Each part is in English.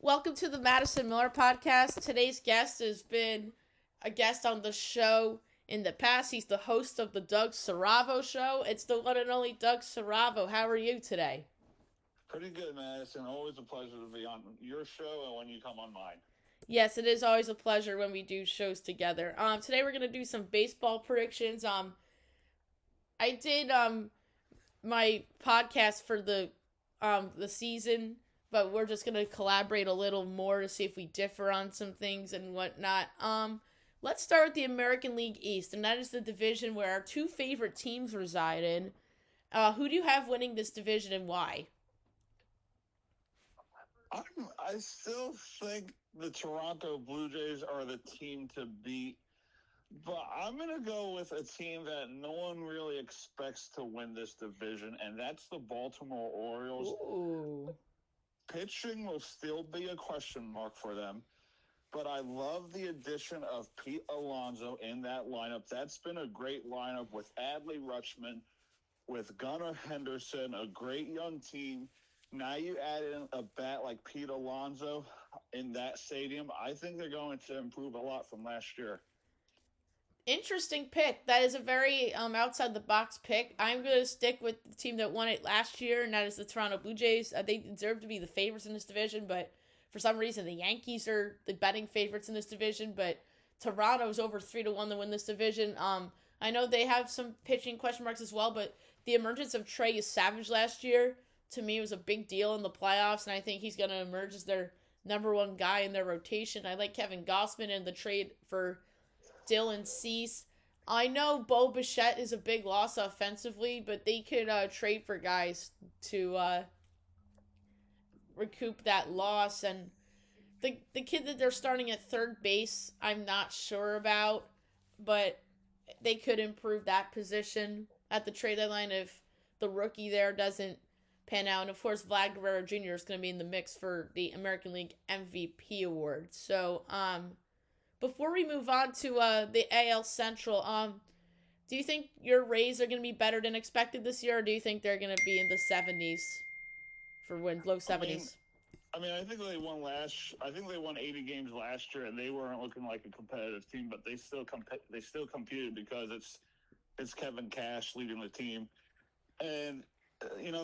Welcome to the Madison Miller podcast. Today's guest has been a guest on the show in the past. He's the host of the Doug Siravo show. It's the one and only Doug Siravo. How are you today? Pretty good, Madison. Always a pleasure to be on your show and when you come on mine. Yes, it is always a pleasure when we do shows together. Today we're gonna do some baseball predictions. I did my podcast for the season, but we're just gonna collaborate a little more to see if we differ on some things and whatnot. Let's start with the American League East, and that is the division where our two favorite teams reside in. Who do you have winning this division and why? I still think the Toronto Blue Jays are the team to beat, but I'm going to go with a team that no one really expects to win this division, and that's the Baltimore Orioles. Ooh. Pitching will still be a question mark for them, but I love the addition of Pete Alonso in that lineup. That's been a great lineup with Adley Rutschman, with Gunnar Henderson, a great young team. Now you add in a bat like Pete Alonso in that stadium. I think they're going to improve a lot from last year. Interesting pick. That is a very outside the box pick. I'm going to stick with the team that won it last year, and that is the Toronto Blue Jays. They deserve to be the favorites in this division, but for some reason the Yankees are the betting favorites in this division. But Toronto's over 3-1 to win this division. I know they have some pitching question marks as well, but the emergence of Trey Savage last year to me was a big deal in the playoffs, and I think he's going to emerge as their number one guy in their rotation. I like Kevin Gossman in the trade for Dylan Cease. I know Bo Bichette is a big loss offensively, but they could trade for guys to recoup that loss. And the kid that they're starting at third base, I'm not sure about, but they could improve that position at the trade deadline if the rookie there doesn't pan out. And of course, Vlad Guerrero Jr. is going to be in the mix for the American League MVP award. So, before we move on to the AL Central, do you think your Rays are going to be better than expected this year, or do you think they're going to be in the 70s for wins, low I mean, 70s? I think they won last. I think they won 80 games last year, and they weren't looking like a competitive team, but they still competed because it's Kevin Cash leading the team, and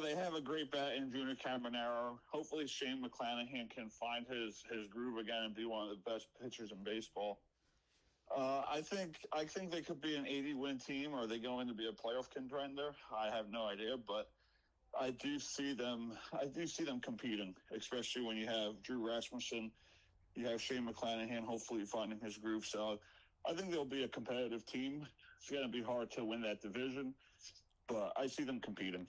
they have a great bat in Junior Caminero. Hopefully, Shane McClanahan can find his groove again and be one of the best pitchers in baseball. I think they could be an 80-win team, or are they going to be a playoff contender? I have no idea, but I do see them competing, especially when you have Drew Rasmussen, you have Shane McClanahan, hopefully finding his groove. So I think they'll be a competitive team. It's going to be hard to win that division, but I see them competing.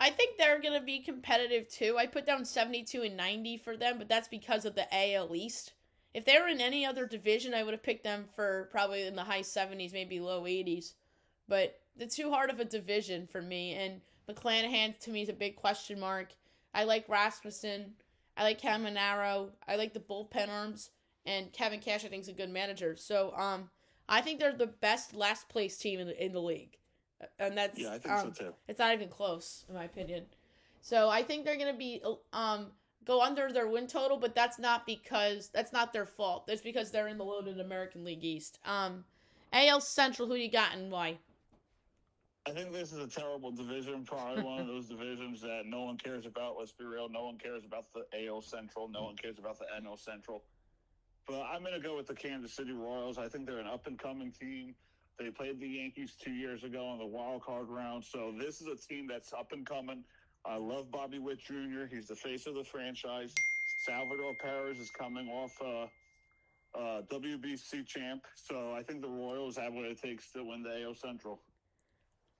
I think they're going to be competitive too. I put down 72 and 90 for them, but that's because of the AL East. If they were in any other division, I would have picked them for probably in the high 70s, maybe low 80s. But it's too hard of a division for me. And McClanahan, to me, is a big question mark. I like Rasmussen. I like Caminero. I like the bullpen arms. And Kevin Cash, I think, is a good manager. So I think they're the best last place team in the league. And that's Yeah, I think so too. it's not even close, in my opinion. So I think they're going to be go under their win total, but that's not their fault. That's because they're in the loaded American League East. AL Central, who you got and why? I think this is a terrible division, probably one of those divisions that no one cares about. Let's be real. No one cares about the AL Central. No one cares about the NL Central. But I'm going to go with the Kansas City Royals. I think they're an up-and-coming team. They played the Yankees 2 years ago in the wild card round. So this is a team that's up-and-coming. I love Bobby Witt Jr. He's the face of the franchise. Salvador Perez is coming off WBC champ. So I think the Royals have what it takes to win the AL Central.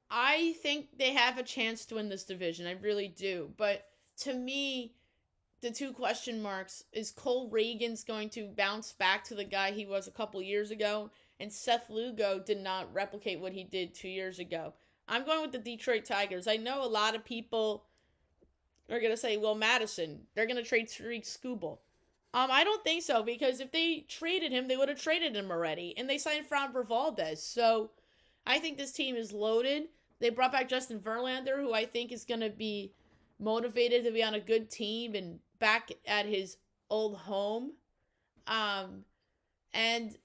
I think they have a chance to win this division. I really do. But to me, the two question marks is Cole Reagan's going to bounce back to the guy he was a couple years ago, and Seth Lugo did not replicate what he did 2 years ago. I'm going with the Detroit Tigers. I know a lot of people are going to say, well, Madison, they're going to trade Tariq Skubal. I don't think so, because if they traded him, they would have traded him already, and they signed Framber Valdez. So I think this team is loaded. They brought back Justin Verlander, who I think is going to be motivated to be on a good team and back at his old home. Um, and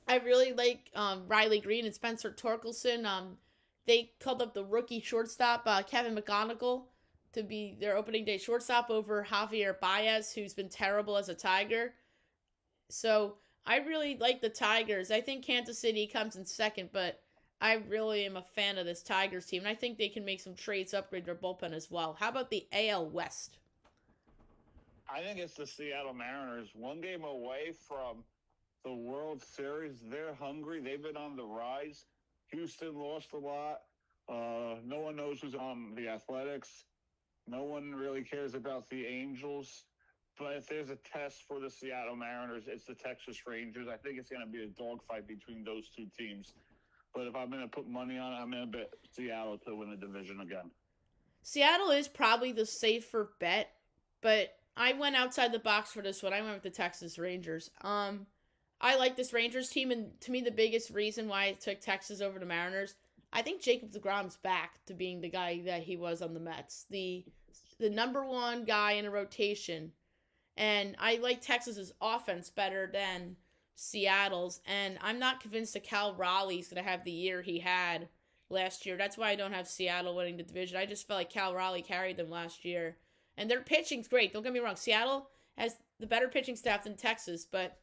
I really like Riley Green and Spencer Torkelson. They called up the rookie shortstop Kevin McGonigal to be their opening day shortstop over Javier Baez, who's been terrible as a Tiger. So I really like the Tigers. I think Kansas City comes in second, but I really am a fan of this Tigers team, and I think they can make some trades, upgrade their bullpen as well. How about the AL West? I think it's the Seattle Mariners, one game away from the World Series. They're hungry. They've been on the rise. Houston lost a lot. No one knows who's on the Athletics. No one really cares about the Angels. But if there's a test for the Seattle Mariners, it's the Texas Rangers. I think it's going to be a dogfight between those two teams. But if I'm going to put money on it, I'm going to bet Seattle to win the division again. Seattle is probably the safer bet, but I went outside the box for this one. I went with the Texas Rangers. I like this Rangers team, and to me, the biggest reason why I took Texas over the Mariners, I think Jacob deGrom's back to being the guy that he was on the Mets, the number one guy in a rotation, and I like Texas's offense better than Seattle's, and I'm not convinced that Cal Raleigh's going to have the year he had last year. That's why I don't have Seattle winning the division. I just felt like Cal Raleigh carried them last year, and their pitching's great. Don't get me wrong. Seattle has the better pitching staff than Texas, but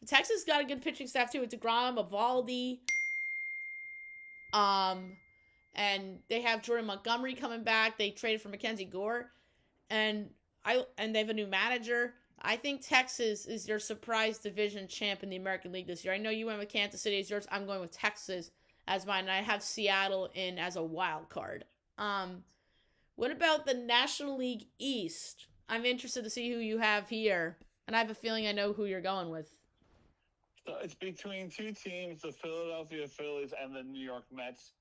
Texas got a good pitching staff too. It's DeGrom, Evaldi, um, and they have Jordan Montgomery coming back. They traded for Mackenzie Gore, and they have a new manager. I think Texas is your surprise division champ in the American League this year. I know you went with Kansas City as yours. I'm going with Texas as mine, and I have Seattle in as a wild card. What about the National League East? I'm interested to see who you have here, and I have a feeling I know who you're going with. So it's between two teams, the Philadelphia Phillies and the New York Mets.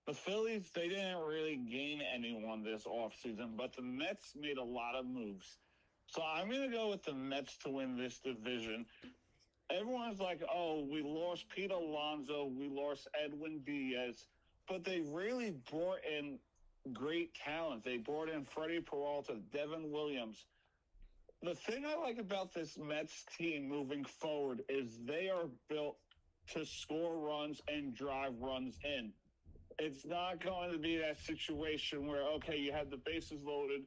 The Phillies, they didn't really gain anyone this offseason, but the Mets made a lot of moves. So I'm going to go with the Mets to win this division. Everyone's like, oh, we lost Pete Alonso, we lost Edwin Diaz, but they really brought in great talent. They brought in Freddie Peralta, Devin Williams. The thing I like about this Mets team moving forward is they are built to score runs and drive runs in. It's not going to be that situation where, okay, you have the bases loaded,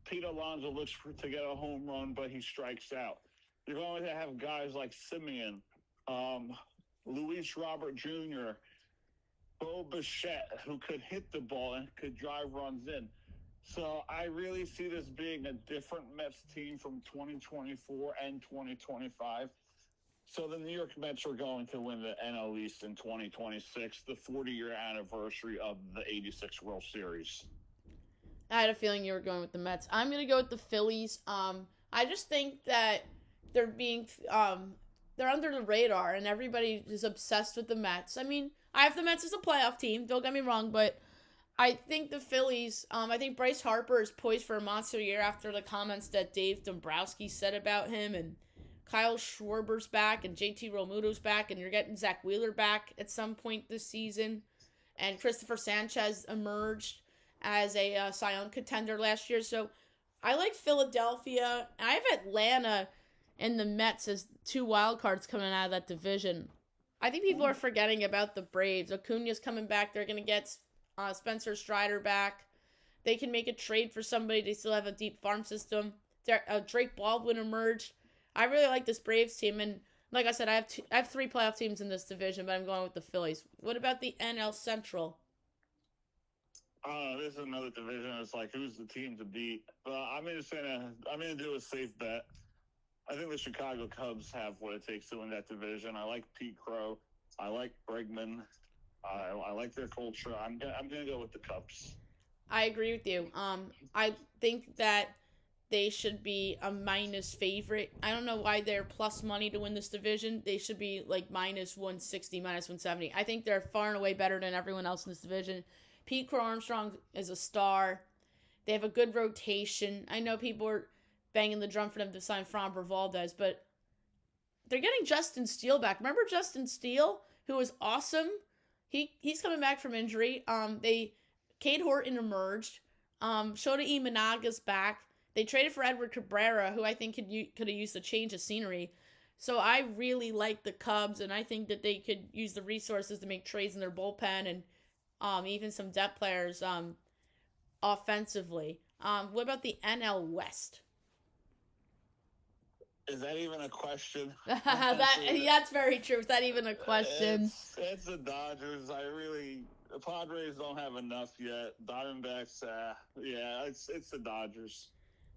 Pete Alonso looks to get a home run, but he strikes out. You're going to have guys like Simeon, Luis Robert Jr., Bo Bichette, who could hit the ball and could drive runs in. So I really see this being a different Mets team from 2024 and 2025. So the New York Mets are going to win the NL East in 2026, the 40-year anniversary of the 86 World Series. I had a feeling you were going with the Mets. I'm going to go with the Phillies. I just think that they're they're under the radar, and everybody is obsessed with the Mets. I mean, I have the Mets as a playoff team. Don't get me wrong, but I think the Phillies, I think Bryce Harper is poised for a monster year after the comments that Dave Dombrowski said about him, and Kyle Schwarber's back, and JT Realmuto's back, and you're getting Zach Wheeler back at some point this season, and Christopher Sanchez emerged as a Cy Young contender last year. So I like Philadelphia. I have Atlanta and the Mets as two wild cards coming out of that division. I think people are forgetting about the Braves. Acuna's coming back. They're going to get Spencer Strider back. They can make a trade for somebody. They still have a deep farm system. Drake Baldwin emerged. I really like this Braves team, and like I said, I have three playoff teams in this division, but I'm going with the Phillies. What about the NL Central? This is another division. It's like, who's the team to beat? But I'm gonna do a safe bet. I think the Chicago Cubs have what it takes to win that division. I like Pete Crow. I like Bregman. I like their culture. I'm gonna go with the Cubs. I agree with you. I think that they should be a minus favorite. I don't know why they're plus money to win this division. They should be like minus 160, minus 170. I think they're far and away better than everyone else in this division. Pete Crow Armstrong is a star. They have a good rotation. I know people are banging the drum for them to sign Framber Valdez, but they're getting Justin Steele back. Remember Justin Steele, who was awesome? He's coming back from injury. Cade Horton emerged. Shota Imanaga's back. They traded for Edward Cabrera, who I think could have used a change of scenery. So I really like the Cubs, and I think that they could use the resources to make trades in their bullpen and even some depth players offensively. What about the NL West? Is that even a question? That's very true. Is that even a question? It's the Dodgers. The Padres don't have enough yet. Diamondbacks, yeah, it's the Dodgers.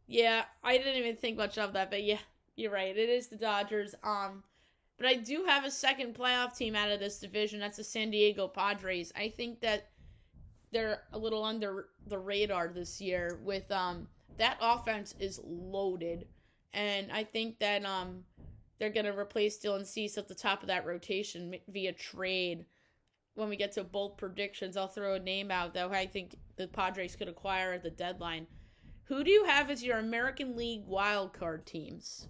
Yeah, I didn't even think much of that, but yeah, you're right. It is the Dodgers. But I do have a second playoff team out of this division. That's the San Diego Padres. I think that they're a little under the radar this year. With that offense is loaded, and I think that they're gonna replace Dylan Cease at the top of that rotation via trade. When we get to bold predictions, I'll throw a name out that I think the Padres could acquire at the deadline. Who do you have as your American League wildcard teams?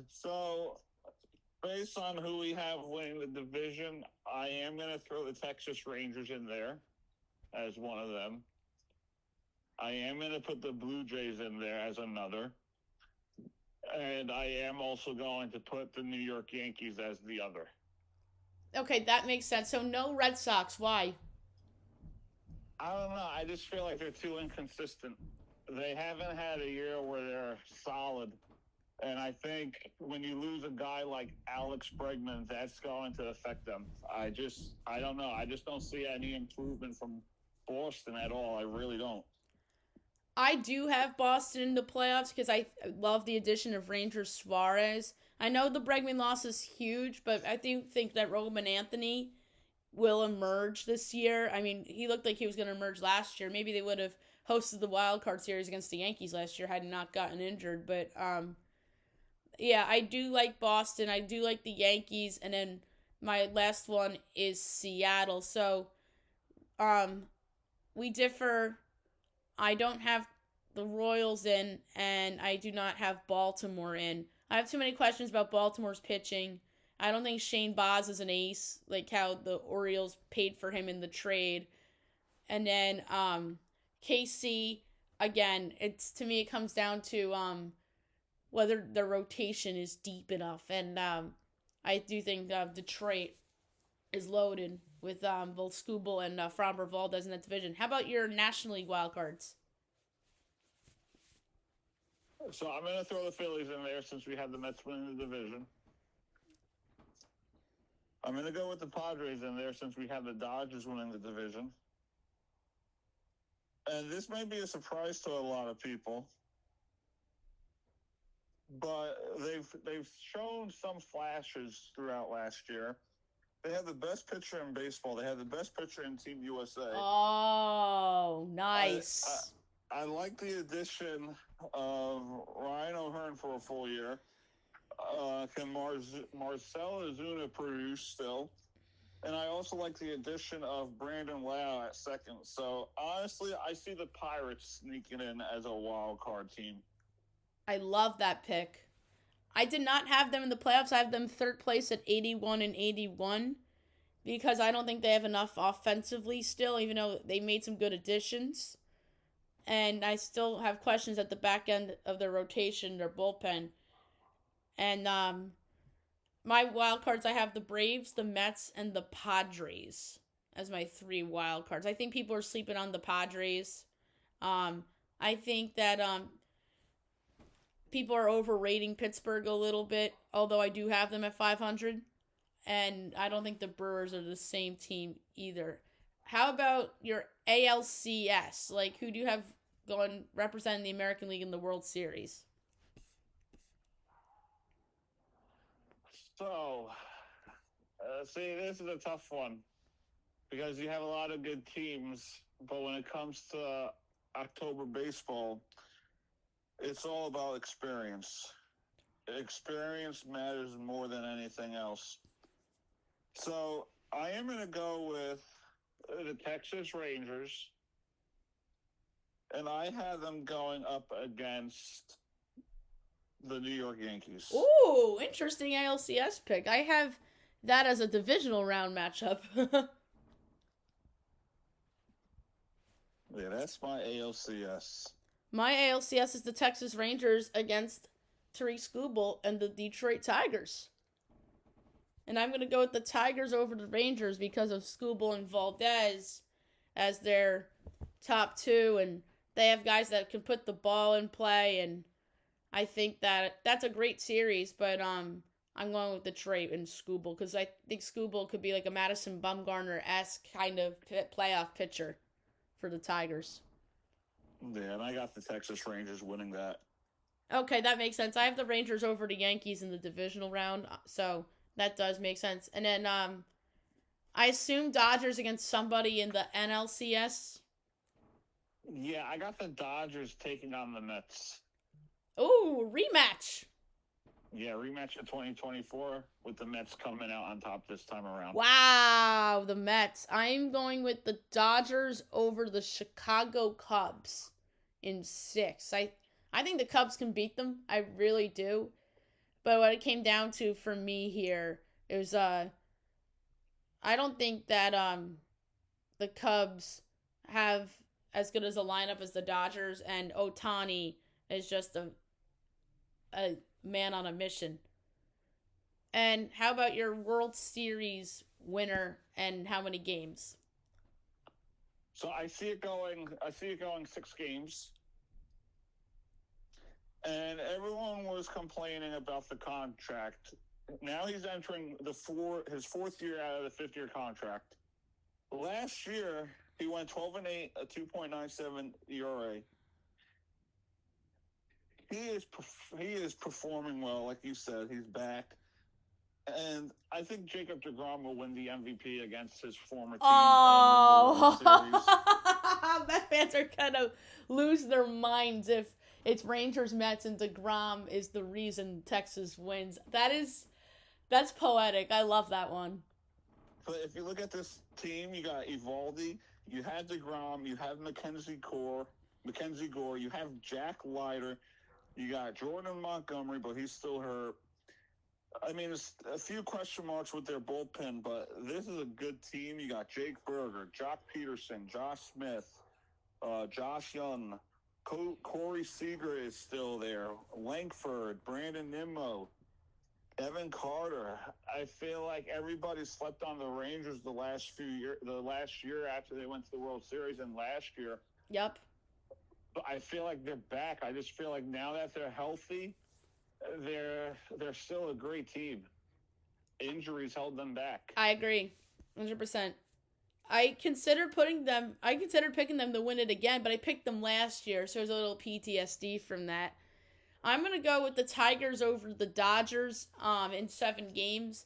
So, based on who we have winning the division, I am going to throw the Texas Rangers in there as one of them. I am going to put the Blue Jays in there as another. And I am also going to put the New York Yankees as the other. Okay, that makes sense. So no Red Sox. Why? I don't know. I just feel like they're too inconsistent. They haven't had a year where they're solid. And I think when you lose a guy like Alex Bregman, that's going to affect them. I don't know. I just don't see any improvement from Boston at all. I really don't. I do have Boston in the playoffs because I love the addition of Ranger Suarez. I know the Bregman loss is huge, but I do think that Roman Anthony will emerge this year. I mean, he looked like he was going to emerge last year. Maybe they would have hosted the wild card series against the Yankees last year had he not gotten injured. But yeah, I do like Boston. I do like the Yankees, and then my last one is Seattle. So we differ. I don't have the Royals in, and I do not have Baltimore in. I have too many questions about Baltimore's pitching. I don't think Shane Baz is an ace, like how the Orioles paid for him in the trade. And then KC, again, to me it comes down to whether the rotation is deep enough. And I do think Detroit is loaded with both Skubal and Framber Valdez in that division. How about your National League wildcards? So I'm going to throw the Phillies in there since we have the Mets winning the division. I'm going to go with the Padres in there since we have the Dodgers winning the division. And this may be a surprise to a lot of people, but they've shown some flashes throughout last year. They have the best pitcher in baseball. They have the best pitcher in Team USA. Oh, nice. I like the addition of Ryan O'Hearn for a full year. Can Marcell Ozuna produce still? And I also like the addition of Brandon Lau at second. So, honestly, I see the Pirates sneaking in as a wild card team. I love that pick. I did not have them in the playoffs. I have them third place at 81 and 81 because I don't think they have enough offensively still, even though they made some good additions. And I still have questions at the back end of their rotation, their bullpen. And my wild cards, I have the Braves, the Mets, and the Padres as my three wild cards. I think people are sleeping on the Padres. I think that people are overrating Pittsburgh a little bit, although I do have them at 500. And I don't think the Brewers are the same team either. How about your ALCS? Like, who do you have going representing the American League in the World Series? So, see, this is a tough one because you have a lot of good teams, but when it comes to October baseball, it's all about experience. Experience matters more than anything else. So, I am going to go with the Texas Rangers, and I have them going up against the New York Yankees. Ooh, interesting ALCS pick. I have that as a divisional round matchup. Yeah, that's my ALCS. My ALCS is the Texas Rangers against Tariq Skubal and the Detroit Tigers. And I'm going to go with the Tigers over the Rangers because of Skubal and Valdez as their top two. And they have guys that can put the ball in play. And I think that's a great series. But I'm going with Detroit and Skubal because I think Skubal could be like a Madison Bumgarner-esque kind of playoff pitcher for the Tigers. Yeah, and I got the Texas Rangers winning that. Okay, that makes sense. I have the Rangers over the Yankees in the divisional round, so that does make sense. And then I assume Dodgers against somebody in the NLCS. Yeah, I got the Dodgers taking on the Mets. Ooh, rematch. Yeah, rematch of 2024 with the Mets coming out on top this time around. Wow, the Mets. I'm going with the Dodgers over the Chicago Cubs in 6. I think the Cubs can beat them. I really do. But what it came down to for me here is I don't think that the Cubs have as good as a lineup as the Dodgers, and Ohtani is just a man on a mission. And how about your World Series winner and how many games? So I see it going 6 games. And everyone was complaining about the contract. Now he's entering his 4th year out of the 5th-year contract. Last year, he went 12-8, a 2.97 ERA. He is performing well, like you said. He's back. And I think Jacob deGrom will win the MVP against his former team and win the World Series. Met fans are gonna lose their minds if it's Rangers, Mets, and deGrom is the reason Texas wins. That's poetic. I love that one. But if you look at this team, you got Eovaldi, you have deGrom, you have Mackenzie Gore, you have Jack Leiter, you got Jordan Montgomery, but he's still hurt. I mean, it's a few question marks with their bullpen, but this is a good team. You got Jake Berger, Jock Peterson, Josh Smith, Josh Young, Corey Seager is still there, Langford, Brandon Nimmo, Evan Carter. I feel like everybody slept on the Rangers the last year after they went to the World Series and last year. Yep. But I feel like they're back. I just feel like now that they're healthy, they're still a great team. Injuries held them back. I agree, 100%. I considered picking them to win it again, but I picked them last year, so there's a little PTSD from that. I'm gonna go with the Tigers over the Dodgers in 7 games,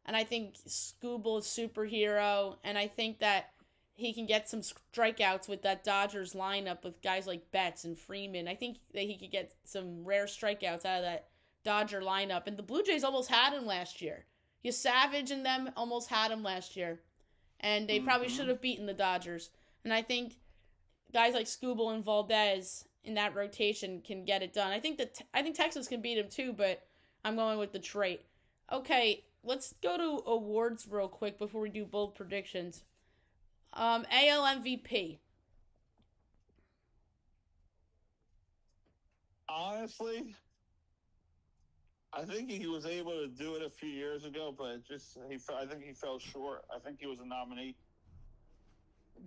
and I think Skubal is superhero, and I think that he can get some strikeouts with that Dodgers lineup with guys like Betts and Freeman. I think that he could get some rare strikeouts out of that Dodger lineup, and the Blue Jays almost had him last year. Savage and them almost had him last year, and they probably should have beaten the Dodgers. And I think guys like Skubal and Valdez in that rotation can get it done. I think Texas can beat him too, but I'm going with Detroit. Okay, let's go to awards real quick before we do bold predictions. AL MVP. Honestly, I think he was able to do it a few years ago, but I think he fell short. I think he was a nominee.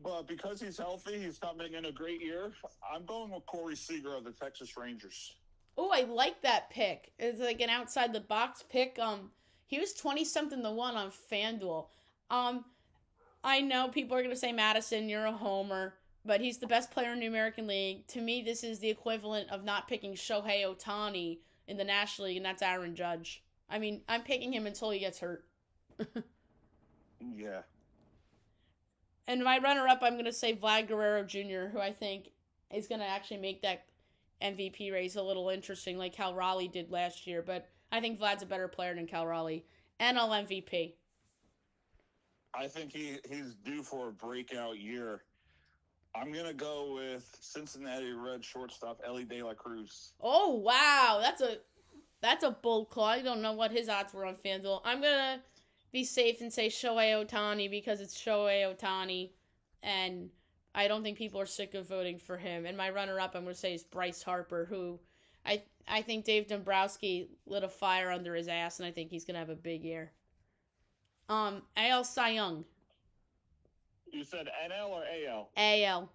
But because he's healthy, he's coming in a great year. I'm going with Corey Seager of the Texas Rangers. Oh, I like that pick. It's like an outside the box pick. He was 20-something to 1 on FanDuel. I know people are going to say, Madison, you're a homer, but he's the best player in the American League. To me, this is the equivalent of not picking Shohei Ohtani in the National League, and that's Aaron Judge. I mean, I'm picking him until he gets hurt. Yeah. And my runner-up, I'm going to say Vlad Guerrero Jr., who I think is going to actually make that MVP race a little interesting, like Cal Raleigh did last year. But I think Vlad's a better player than Cal Raleigh. NL MVP. I think he's due for a breakout year. I'm going to go with Cincinnati Red shortstop Ellie De La Cruz. Oh, wow. That's a bold call. I don't know what his odds were on FanDuel. I'm going to be safe and say Shohei Ohtani because it's Shohei Ohtani. And I don't think people are sick of voting for him. And my runner-up, I'm going to say, is Bryce Harper, who I think Dave Dombrowski lit a fire under his ass, and I think he's going to have a big year. AL Cy Young. You said NL or AL? AL.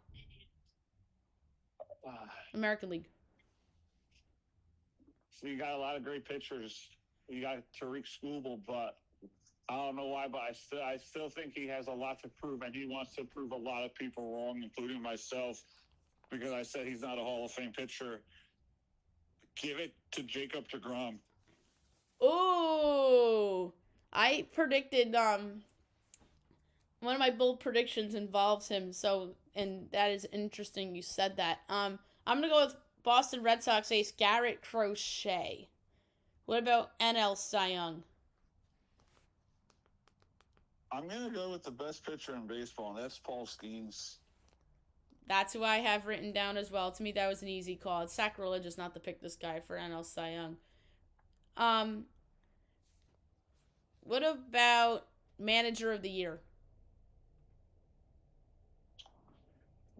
American League. So you got a lot of great pitchers. You got Tariq Skubal, but I don't know why, but I still think he has a lot to prove, and he wants to prove a lot of people wrong, including myself, because I said he's not a Hall of Fame pitcher. Give it to Jacob deGrom. Ooh, I predicted one of my bold predictions involves him, so and that is interesting you said that. I'm gonna go with Boston Red Sox ace Garrett Crochet. What about NL Cy Young? I'm gonna go with the best pitcher in baseball, and that's Paul Skeens. That's who I have written down as well. To me, that was an easy call. It's sacrilegious not to pick this guy for NL Cy Young. What about Manager of the Year?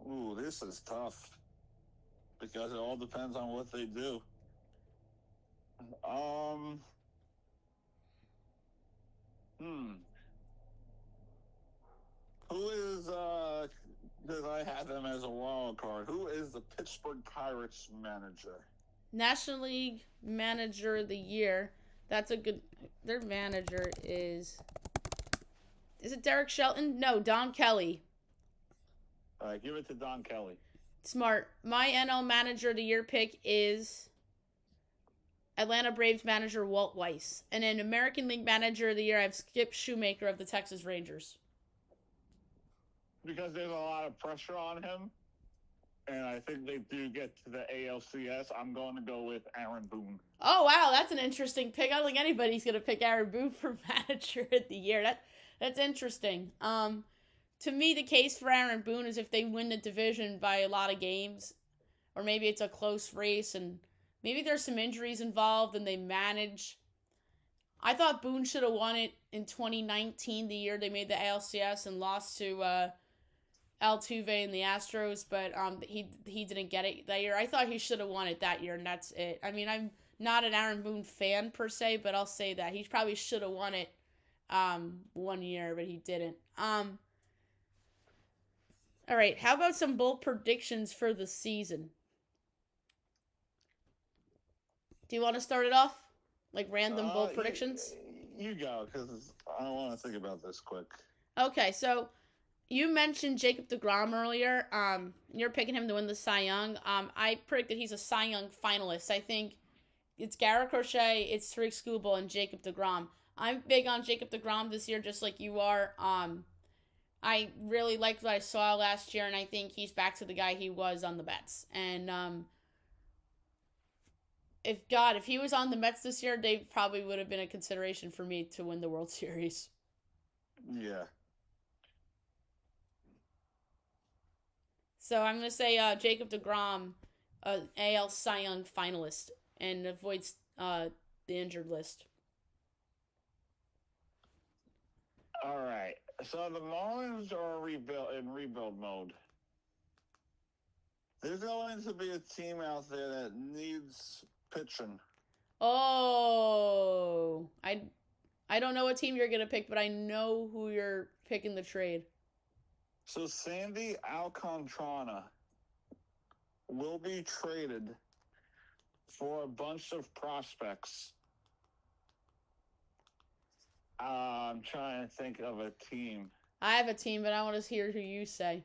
Ooh, this is tough because it all depends on what they do. Who is because I have them as a wild card. Who is the Pittsburgh Pirates manager? National League Manager of the Year. That's a good. Their manager is. Is it Derek Shelton? No, Don Kelly. All right, give it to Don Kelly. Smart. My NL Manager of the Year pick is Atlanta Braves manager Walt Weiss. And then American League Manager of the Year, I have Skip Shoemaker of the Texas Rangers. Because there's a lot of pressure on him, and I think they do get to the ALCS, I'm going to go with Aaron Boone. Oh, wow, that's an interesting pick. I don't think anybody's going to pick Aaron Boone for Manager of the Year. That's interesting. To me, the case for Aaron Boone is if they win the division by a lot of games, or maybe it's a close race, and maybe there's some injuries involved, and they manage. I thought Boone should have won it in 2019, the year they made the ALCS and lost to Altuve and the Astros, but he didn't get it that year. I thought he should have won it that year, and that's it. I mean, I'm not an Aaron Boone fan per se, but I'll say that he probably should have won it one year, but he didn't. All right, how about some bold predictions for the season? Do you want to start it off? Like random bold predictions? You go, because I want to think about this quick. Okay, so you mentioned Jacob deGrom earlier. You're picking him to win the Cy Young. I predicted he's a Cy Young finalist. I think it's Garrett Crochet, it's Tariq Skubal, and Jacob deGrom. I'm big on Jacob deGrom this year, just like you are. I really liked what I saw last year, and I think he's back to the guy he was on the Mets. And if he was on the Mets this year, they probably would have been a consideration for me to win the World Series. Yeah. So I'm going to say Jacob deGrom, AL Cy Young finalist, and avoids the injured list. All right. So the Marlins are in rebuild mode. There's going to be a team out there that needs pitching. Oh, I don't know what team you're going to pick, but I know who you're picking the trade. So Sandy Alcantara will be traded for a bunch of prospects. I'm trying to think of a team. I have a team, but I want to hear who you say.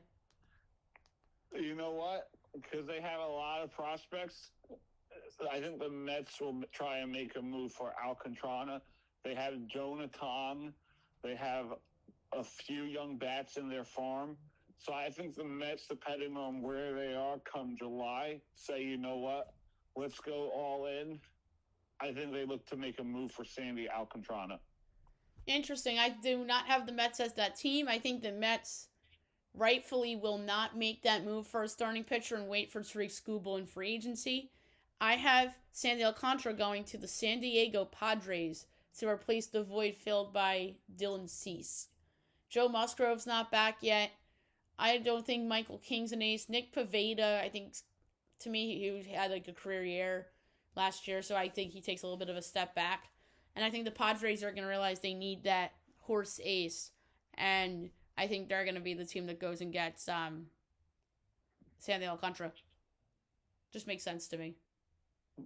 You know what? Because they have a lot of prospects, I think the Mets will try and make a move for Alcantara. They have Jonathan. They have a few young bats in their farm. So I think the Mets, depending on where they are come July, say, you know what, let's go all in. I think they look to make a move for Sandy Alcantara. Interesting. I do not have the Mets as that team. I think the Mets rightfully will not make that move for a starting pitcher and wait for Tariq Skubal in free agency. I have Sandy Alcantara going to the San Diego Padres to replace the void filled by Dylan Cease. Joe Musgrove's not back yet. I don't think Michael King's an ace. Nick Pavetta, I think, to me, he had like a career year last year, so I think he takes a little bit of a step back. And I think the Padres are going to realize they need that horse ace, and I think they're going to be the team that goes and gets Sandy Alcantara. Just makes sense to me.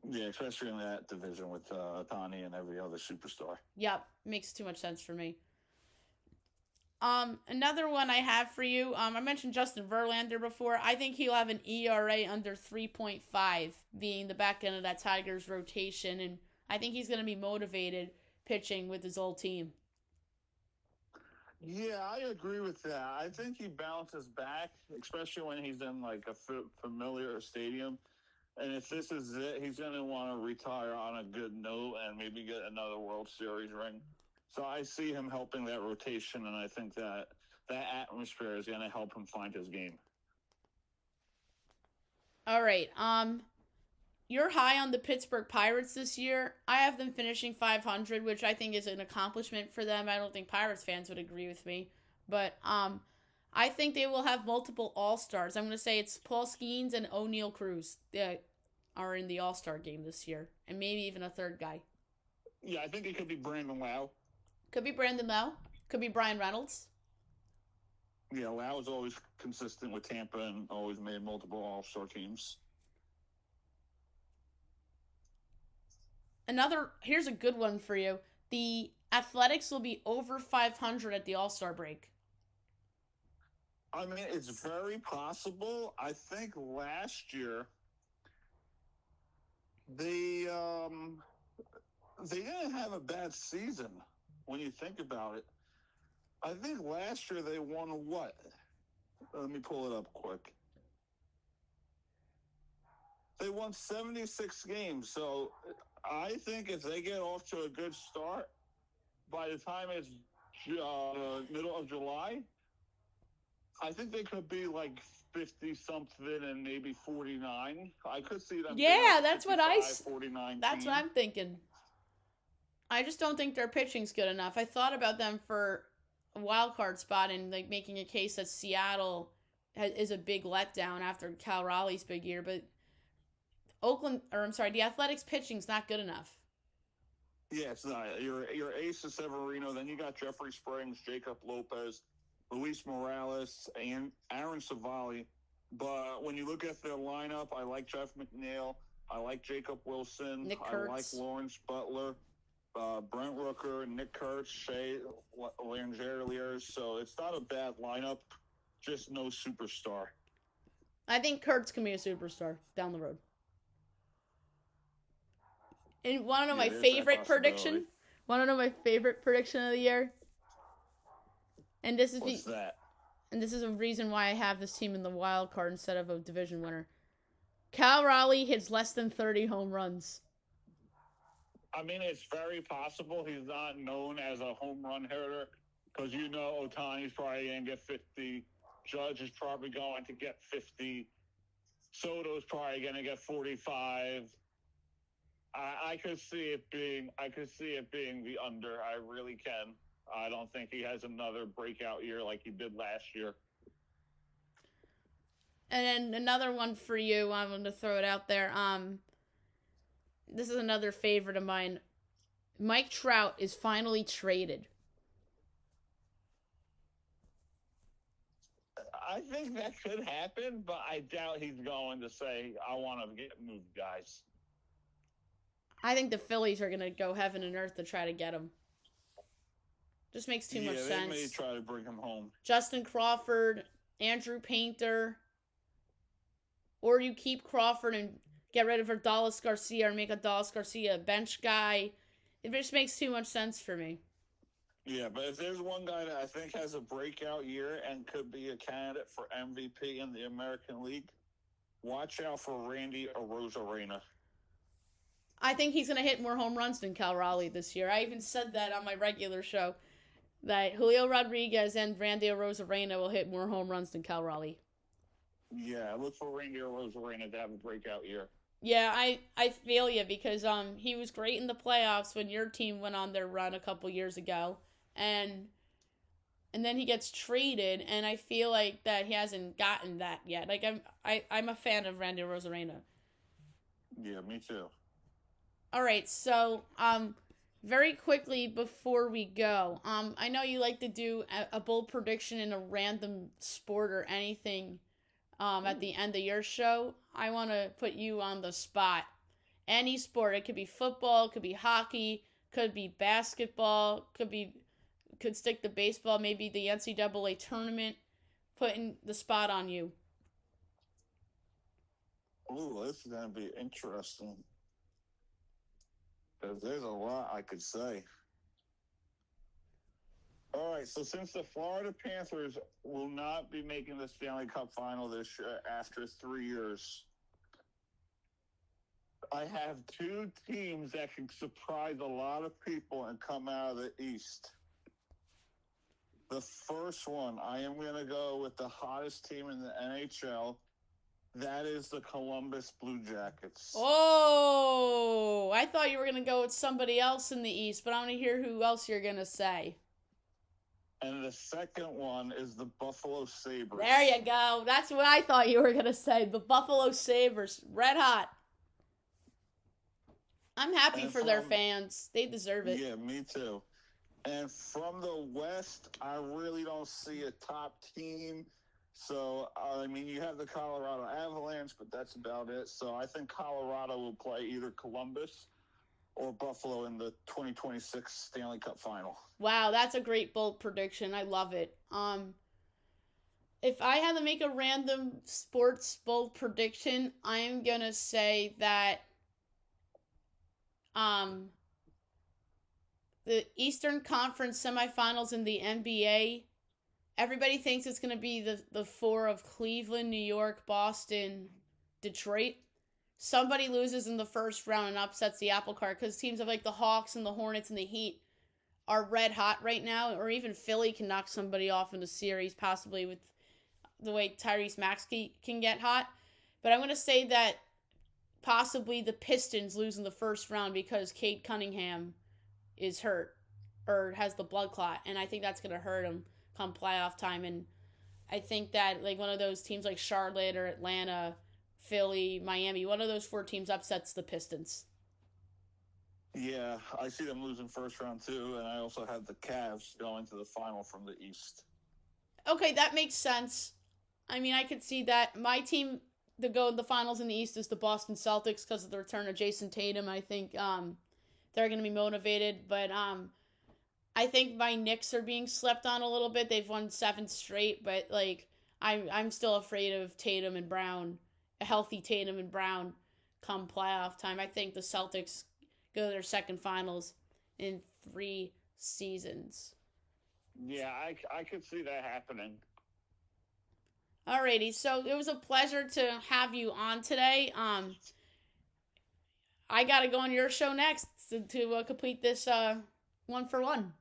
Yeah, especially in that division with Ohtani and every other superstar. Yep, makes too much sense for me. Another one I have for you. I mentioned Justin Verlander before. I think he'll have an ERA under 3.5, being the back end of that Tigers rotation, and I think he's going to be motivated pitching with his old team. Yeah, I agree with that. I think he bounces back, especially when he's in like a familiar stadium. And if this is it, he's going to want to retire on a good note and maybe get another World Series ring. So I see him helping that rotation, and I think that atmosphere is going to help him find his game. All right. You're high on the Pittsburgh Pirates this year. I have them finishing 500, which I think is an accomplishment for them. I don't think Pirates fans would agree with me, but I think they will have multiple All-Stars. I'm going to say it's Paul Skeens and O'Neal Cruz that are in the All-Star game this year, and maybe even a third guy. Yeah, I think it could be Brandon Lau. Could be Brandon Lau. Could be Brian Reynolds. Yeah, Lau is always consistent with Tampa and always made multiple All-Star teams. Here's a good one for you. The Athletics will be over 500 at the All-Star break. I mean, it's very possible. I think last year they didn't have a bad season when you think about it. I think last year they won what? Let me pull it up quick. They won 76 games. So I think if they get off to a good start, by the time it's middle of July, I think they could be like 50-something and maybe 49. I could see them. Yeah, that's 49. That's what I'm thinking. I just don't think their pitching's good enough. I thought about them for a wild card spot and like making a case that Seattle is a big letdown after Cal Raleigh's big year, but the Athletics pitching's not good enough. Yeah, it's not. Your ace is Severino. Then you got Jeffrey Springs, Jacob Lopez, Luis Morales, and Aaron Savali. But when you look at their lineup, I like Jeff McNeil. I like Jacob Wilson. Nick I Kurtz. like Lawrence Butler, Brent Rooker, Nick Kurtz, Shea Langeliers. So it's not a bad lineup, just no superstar. I think Kurtz can be a superstar down the road. And want to know my favorite prediction? Want to know my favorite prediction of the year? And this is What's that? And this is a reason why I have this team in the wild card instead of a division winner. Cal Raleigh hits less than 30 home runs. I mean, it's very possible he's not known as a home run hitter because Ohtani's probably going to get 50. Judge is probably going to get 50. Soto's probably going to get 45. I could see it being the under. I really can. I don't think he has another breakout year like he did last year. And then another one for you. I'm going to throw it out there. This is another favorite of mine. Mike Trout is finally traded. I think that could happen, but I doubt he's going to say, I want to get moved, guys. I think the Phillies are going to go heaven and earth to try to get him. Just makes too much sense. Yeah, they may try to bring him home. Justin Crawford, Andrew Painter, or you keep Crawford and get rid of Adolis Garcia or make Adolis Garcia a bench guy. It just makes too much sense for me. Yeah, but if there's one guy that I think has a breakout year and could be a candidate for MVP in the American League, watch out for Randy Arozarena. I think he's going to hit more home runs than Cal Raleigh this year. I even said that on my regular show, that Julio Rodriguez and Randy Arozarena will hit more home runs than Cal Raleigh. Yeah, look for Randy Arozarena to have a breakout year. Yeah, I feel you because he was great in the playoffs when your team went on their run a couple years ago, and and then he gets traded, and I feel like that he hasn't gotten that yet. Like I'm a fan of Randy Rosarena. Yeah, me too. All right, so very quickly before we go, I know you like to do a bold prediction in a random sport or anything at the end of your show. I want to put you on the spot. Any sport, it could be football, it could be hockey, could be basketball, could stick to baseball, maybe the NCAA tournament, putting the spot on you. Ooh, this is going to be interesting. Because there's a lot I could say. All right, so since the Florida Panthers will not be making the Stanley Cup final this year after 3 years, I have two teams that can surprise a lot of people and come out of the East. The first one, I am going to go with the hottest team in the NHL. That is the Columbus Blue Jackets. Oh, I thought you were going to go with somebody else in the East, but I want to hear who else you're going to say. And the second one is the Buffalo Sabres. There you go. That's what I thought you were going to say. The Buffalo Sabres. Red hot. I'm happy for their fans. They deserve it. Yeah, me too. And from the West, I really don't see a top team. So, I mean, you have the Colorado Avalanche, but that's about it. So I think Colorado will play either Columbus or Buffalo in the 2026 Stanley Cup Final. Wow, that's a great bold prediction. I love it. If I had to make a random sports bold prediction, I am going to say that the Eastern Conference semifinals in the NBA, everybody thinks it's going to be the four of Cleveland, New York, Boston, Detroit. Somebody loses in the first round and upsets the apple cart because teams like the Hawks and the Hornets and the Heat are red hot right now, or even Philly can knock somebody off in the series, possibly with the way Tyrese Maxey can get hot. But I'm going to say that possibly the Pistons lose in the first round because Cade Cunningham is hurt or has the blood clot, and I think that's going to hurt him come playoff time. And I think that like one of those teams like Charlotte or Atlanta, Philly, Miami, one of those four teams upsets the Pistons. Yeah, I see them losing first round too, and I also have the Cavs going to the final from the East. Okay, that makes sense. I mean, I could see that. My team to go in the finals in the East is the Boston Celtics because of the return of Jason Tatum. I think they're going to be motivated, but I think my Knicks are being slept on a little bit. They've won 7 straight, but like I'm still afraid of Tatum and Brown, a healthy Tatum and Brown come playoff time. I think the Celtics go to their second finals in 3 seasons. Yeah, I could see that happening. Alrighty, so it was a pleasure to have you on today. I got to go on your show next to complete this 1 for 1.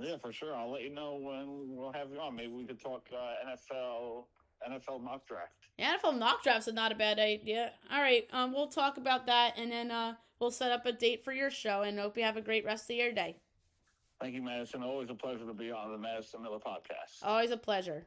Yeah, for sure. I'll let you know when we'll have you on. Maybe we could talk NFL mock draft. Yeah, NFL mock draft's not a bad idea. All right, we'll talk about that, and then we'll set up a date for your show, and hope you have a great rest of your day. Thank you, Madison. Always a pleasure to be on the Madison Miller podcast. Always a pleasure.